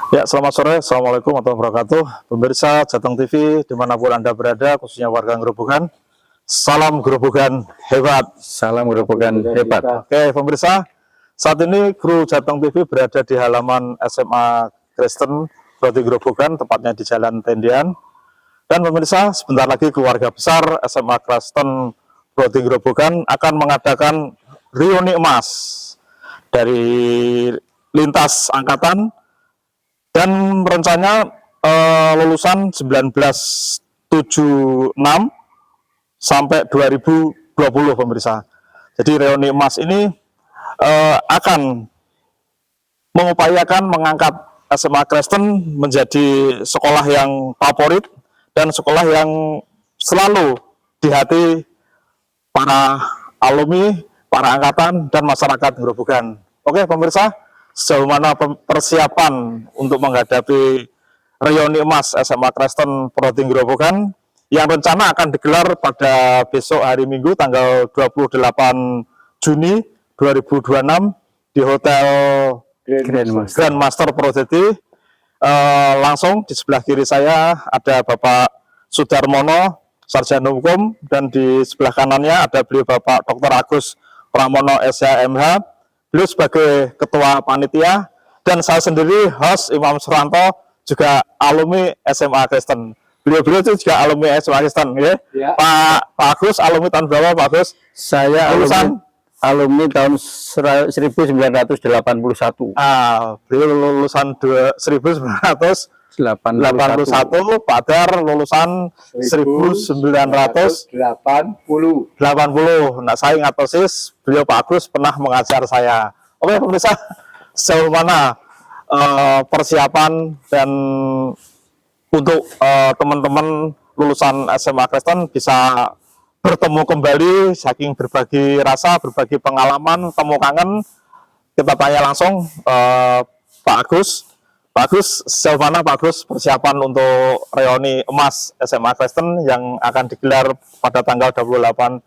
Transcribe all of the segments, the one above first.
Ya, selamat sore. Assalamualaikum warahmatullahi wabarakatuh. Pemirsa Jateng TV, dimanapun Anda berada, khususnya warga Gerobogan, salam Gerobogan hebat. Salam Gerobogan hebat. Oke, pemirsa, saat ini kru Jateng TV berada di halaman SMA Kristen Roti Gerobogan, tepatnya di Jalan Tendian. Dan pemirsa, sebentar lagi keluarga besar SMA Kristen Roti Gerobogan akan mengadakan reuni emas dari lintas angkatan. Dan rencananya lulusan 1976 sampai 2020 pemirsa. Jadi reuni emas ini akan mengupayakan mengangkat SMA Kristen menjadi sekolah yang favorit dan sekolah yang selalu di hati para alumni, para angkatan, dan masyarakat Gerobogan. Oke pemirsa, sejauh mana persiapan untuk menghadapi reuni emas SMA Kristen Roti Gerobogan yang rencana akan digelar pada besok hari Minggu tanggal 28 Juni 2026 di Hotel Grand Master Projeti. Langsung di sebelah kiri saya ada Bapak Sudarmono, Sarjana Hukum, dan di sebelah kanannya ada beliau Bapak Dr. Agus Pramono SHMH. Beliau sebagai ketua panitia, dan saya sendiri host Imam Suranto, juga alumni SMA Kristen. Beliau itu juga alumni SMA Kristen, ya? Ya. Pak Agus, alumni tahun berapa Pak Agus? Saya alumni tahun 1981. Beliau lulusan 1981. Pak Dar lulusan 1980. Nah, saya ingat persis, beliau Pak Agus pernah mengajar saya. Oke pemirsa, sejauh mana persiapan dan untuk teman-teman lulusan SMA Kristen bisa bertemu kembali, saking berbagi rasa, berbagi pengalaman, temu kangen. Kita tanya langsung Pak Agus. Pak Agus, sejauh mana Pak Agus persiapan untuk reuni emas SMA Kristen yang akan digelar pada tanggal 28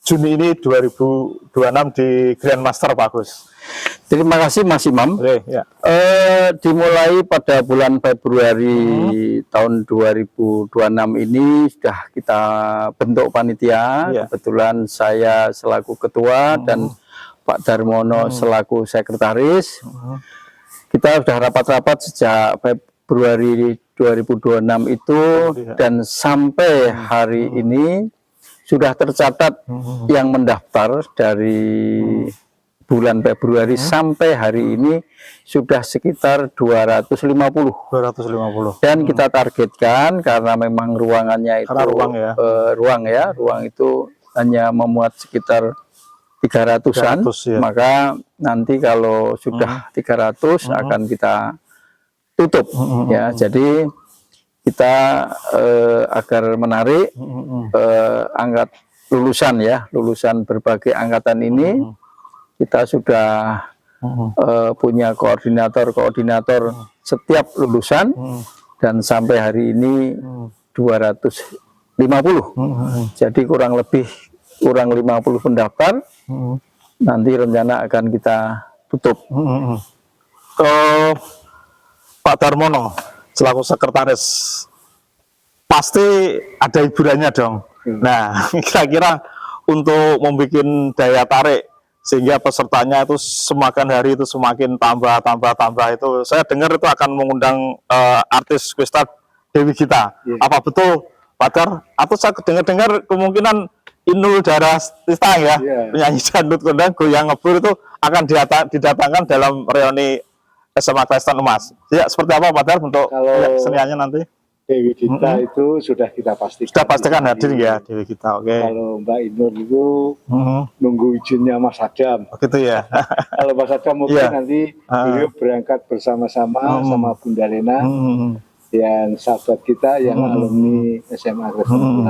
Juni ini 2026 di Grand Master Pak Agus? Terima kasih Mas Imam. Oke, ya. Dimulai pada bulan Februari tahun 2026 ini sudah kita bentuk panitia. Ya. Kebetulan saya selaku ketua dan Pak Darmono selaku sekretaris. Kita sudah rapat-rapat sejak Februari 2026 itu, dan sampai hari ini sudah tercatat yang mendaftar dari bulan Februari sampai hari ini sudah sekitar 250. Dan kita targetkan, karena memang ruangannya itu ruang itu hanya memuat sekitar 300-an, ya. Maka nanti kalau sudah 300 akan kita tutup, ya. Jadi kita agar menarik angkat lulusan, ya, lulusan berbagai angkatan ini, kita sudah punya koordinator setiap lulusan, dan sampai hari ini 250. Jadi kurang 50 pendaftar. Nanti rencana akan kita tutup. Pak Darmono selaku sekretaris pasti ada hiburannya dong. Nah, kira-kira untuk membuat daya tarik sehingga pesertanya itu semakin hari itu semakin tambah itu, saya dengar itu akan mengundang artis Questa Dewi Gita. Apa betul Pak Dar? Atau saya dengar kemungkinan Inul Daratista, ya, penyanyi dangdut kondang goyang ngebur itu akan didatangkan dalam reuni SMA Kristen emas. Ya, seperti apa Pak Dar untuk seniannya nanti? Dewi Gita itu sudah kita pastikan. Sudah pastikan hadir, ya, Dewi Gita. Oke. Kalau Mbak Inul itu nunggu izinnya Mas Adam. Begitu, ya. Kalau Mas Adam mungkin nanti beliau berangkat bersama-sama sama Bunda Lena, yang sahabat kita yang alumni SMA Kristen.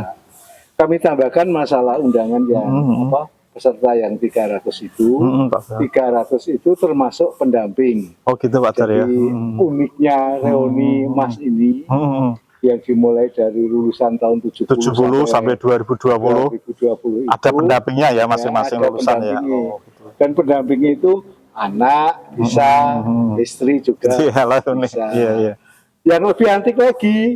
Kami tambahkan masalah undangan yang peserta yang 300 itu, 300 itu termasuk pendamping. Oh gitu Pak Dar, ya. Uniknya reuni emas ini yang dimulai dari lulusan tahun 70 sampai 2020 itu ada pendampingnya, ya, masing-masing lulusan, ya. Dan pendampingnya itu anak bisa, istri juga Iya, lalu nih. bisa. Iya, iya. Yang lebih antik lagi,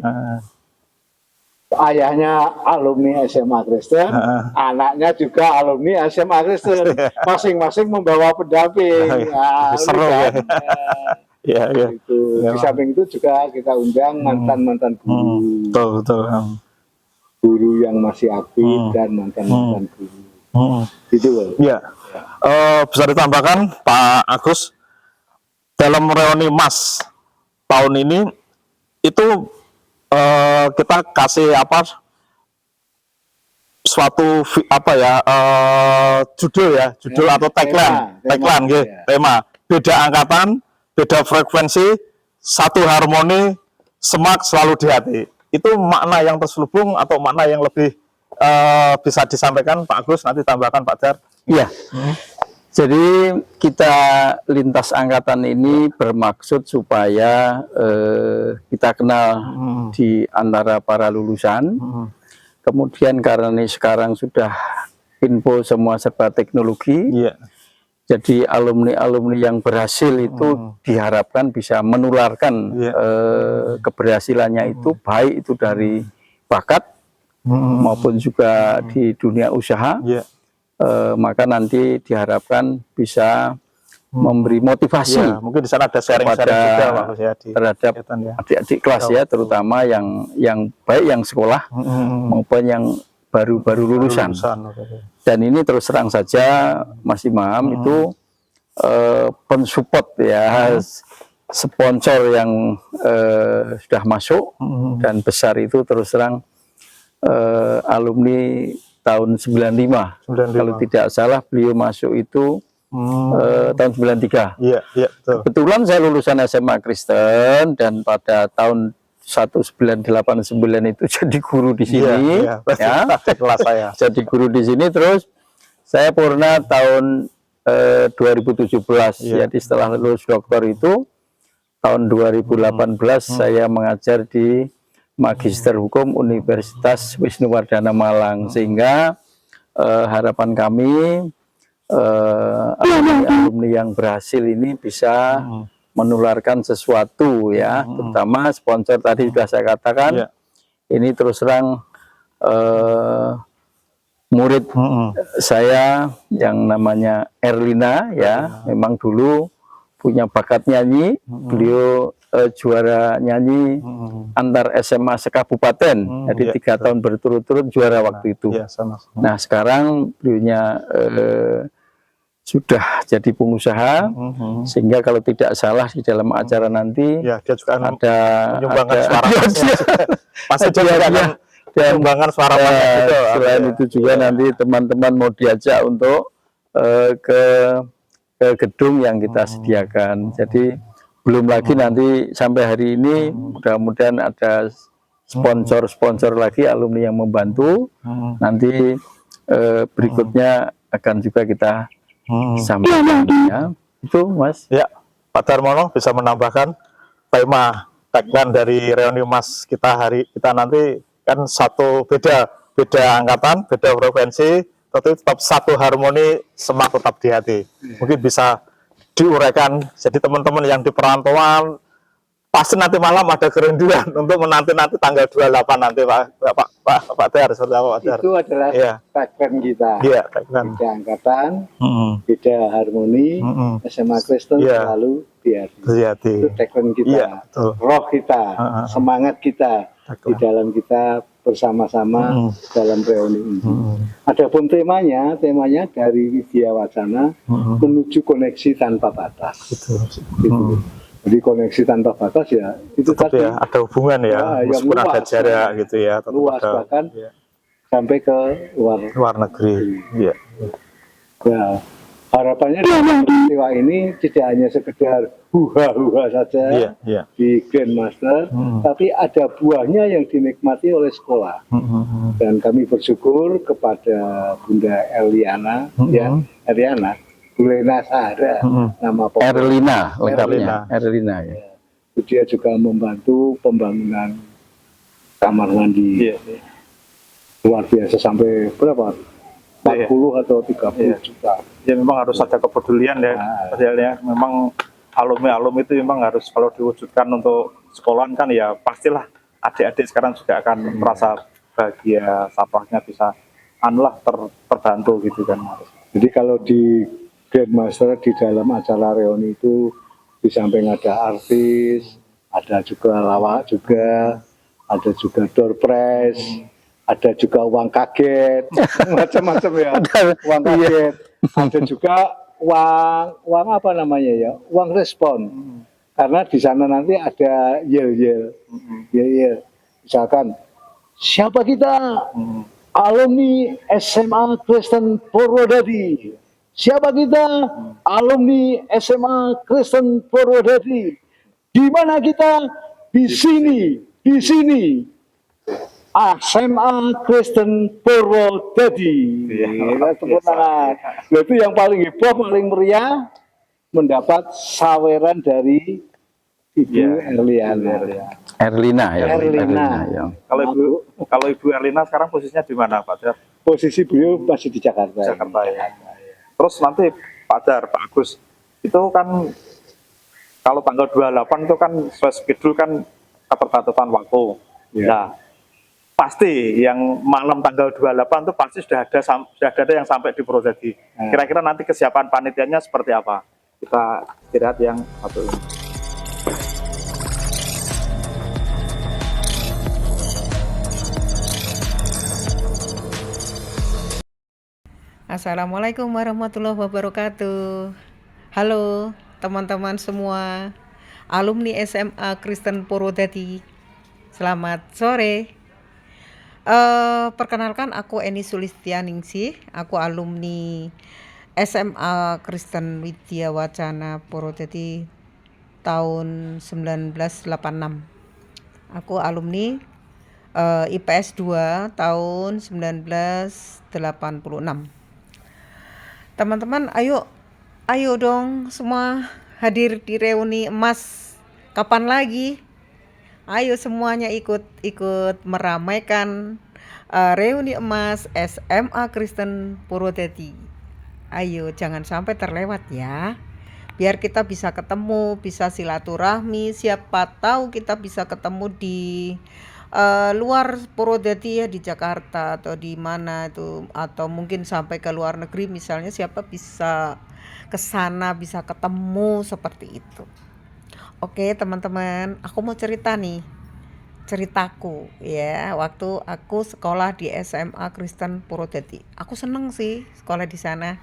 ayahnya alumni SMA Kristen, anaknya juga alumni SMA Kristen, masing-masing membawa pendamping. Nah, Seru kan, ya. Iya, iya. itu. Di samping itu juga kita undang mantan-mantan guru, Betul, betul. guru yang masih aktif dan mantan-mantan guru. Gitu loh. Iya. Bisa ditambahkan Pak Agus, dalam reuni Mas tahun ini itu kita kasih apa suatu judul atau tagline gitu, tema beda angkatan, beda frekuensi, satu harmoni, semak selalu di hati. Itu makna yang terselubung atau makna yang lebih bisa disampaikan Pak Agus, nanti tambahkan Pak Dar. Iya. Jadi kita lintas angkatan ini bermaksud supaya kita kenal di antara para lulusan. Kemudian karena ini sekarang sudah info semua serba teknologi, jadi alumni-alumni yang berhasil itu diharapkan bisa menularkan keberhasilannya itu, baik itu dari bakat maupun juga di dunia usaha. Maka nanti diharapkan bisa memberi motivasi mungkin di sana ada sharing-sharing juga Pak ya, terhadap adik-adik kelas ya, terutama yang baik yang sekolah maupun yang baru-baru lulusan. Dan ini terus terang saja Mas Imam itu pensupport ya, sponsor yang sudah masuk dan besar itu terus terang alumni tahun 95. Kalau tidak salah beliau masuk itu tahun 93. Iya, betul. Kebetulan saya lulusan SMA Kristen dan pada tahun 1989 itu jadi guru di sini. Ya, kelas saya. Jadi guru di sini, terus saya purna tahun 2017. Jadi setelah lulus doktor itu tahun 2018 saya mengajar di Magister Hukum Universitas Wisnuwardana Malang, sehingga harapan kami alumni yang berhasil ini bisa menularkan sesuatu ya, terutama sponsor tadi sudah saya katakan. Ini terus terang murid saya yang namanya Erlina ya, memang dulu punya bakat nyanyi, beliau juara nyanyi antar SMA sekabupaten, jadi 3 tahun berturut-turut juara waktu itu. Nah sekarang beliaunya sudah jadi pengusaha, sehingga kalau tidak salah di dalam acara nanti dia juga ada suara pasti juga menyumbangkan suara gitu. Selain itu juga nanti teman-teman mau diajak untuk ke gedung yang kita sediakan. Jadi belum lagi nanti sampai hari ini mudah-mudahan ada sponsor-sponsor lagi alumni yang membantu. Nanti berikutnya akan juga kita sampaikan ya. Itu Mas. Ya, Pak Darmono bisa menambahkan tema tagline dari reuni Mas kita nanti kan beda angkatan, beda frekuensi, tapi tetap satu harmoni, semak tetap di hati. Mungkin bisa diuraikan, jadi teman-teman yang di perantauan pasti nanti malam ada kerinduan untuk menanti tanggal 28 nanti Pak Dar, seperti apa Pak Dar? Itu adalah tagline kita. Beda angkatan, beda harmoni, SMA Kristen selalu di hati. Itu tagline kita, roh kita, semangat kita di dalam kita bersama-sama dalam reuni ini. Adapun temanya dari Widya Wacana menuju koneksi tanpa batas. Gitu. Jadi koneksi tanpa batas ya itu tadi ya, ada hubungan ya, meskipun ada jarak gitu ya, luas bahkan sampai ke luar negeri. Iya. Nah, harapannya dalam peristiwa ini tidak hanya sekedar huha-huha saja di Grandmaster, tapi ada buahnya yang dinikmati oleh sekolah. Dan kami bersyukur kepada Bunda Eliana, Bulena Sahara, nama Erlina, lengkapnya Erlina ya. Dia juga membantu pembangunan kamar mandi luar biasa, sampai berapa? 40 atau 30 juta. Ya memang harus ada kepedulian ya, ya. Memang alumni-alumni itu memang harus kalau diwujudkan untuk sekolahan kan ya pastilah adik-adik sekarang juga akan merasa bahagia, sampahnya bisa terbantu gitu kan. Jadi kalau di Grandmaster di dalam acara reuni itu di samping ada artis, ada juga lawak juga, ada juga door prize, ada juga uang kaget, macam-macam ya, uang kaget, ada juga uang apa namanya ya, uang respon. Karena di sana nanti ada yel-yel, misalkan siapa kita? Alumni SMA Kristen Purwodadi. Siapa kita? Alumni SMA Kristen Purwodadi. Di mana kita? Di sini, di sini. SMA Kristen Purwodadi. Tepuk tangan. Itu yang paling heboh, paling meriah, mendapat saweran dari Ibu Erliana. Erlina ya. Erlina. Ya. Kalau Ibu Erlina sekarang posisinya di mana Pak Dar? Posisi beliau masih di Jakarta. Jakarta ya. Terus nanti Pak Dar, Pak Agus, itu kan kalau tanggal 28 itu kan sesuai schedule kan keterbatasan waktu. Ya. Nah, pasti yang malam tanggal 28 itu pasti sudah ada yang sampai di Purwodadi. Kira-kira nanti kesiapan panitianya seperti apa? Kita lihat yang satu ini. Assalamualaikum warahmatullahi wabarakatuh. Halo teman-teman semua, alumni SMA Kristen Purwodadi. Selamat sore. Perkenalkan, aku Eni Sulistianingsih. Aku alumni SMA Kristen Widya Wacana Purwodadi tahun 1986. Aku alumni IPS 2 tahun 1986. Teman-teman, ayo dong semua hadir di reuni emas. Kapan lagi? Ayo semuanya ikut meramaikan reuni emas SMA Kristen Purwodadi. Ayo jangan sampai terlewat ya. Biar kita bisa ketemu, bisa silaturahmi, siapa tahu kita bisa ketemu di luar Purwodadi ya, di Jakarta atau di mana itu, atau mungkin sampai ke luar negeri misalnya, siapa bisa ke sana, bisa ketemu seperti itu. Oke teman-teman, aku mau cerita nih, ceritaku ya, waktu aku sekolah di SMA Kristen Purwodadi. Aku seneng sih sekolah di sana,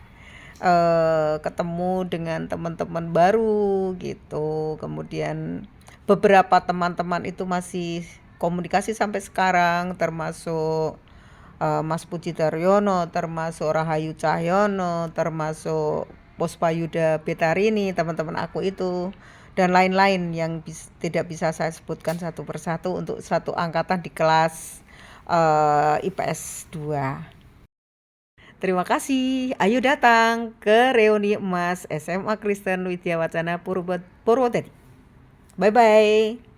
ketemu dengan teman-teman baru gitu. Kemudian beberapa teman-teman itu masih komunikasi sampai sekarang, termasuk Mas Puji Daryono, termasuk Rahayu Cahyono, termasuk Puspayuda Betarini, teman-teman aku itu, dan lain-lain yang tidak bisa saya sebutkan satu persatu untuk satu angkatan di kelas IPS 2. Terima kasih. Ayo datang ke reuni emas SMA Kristen Widya Wacana Purwodadi. Bye-bye.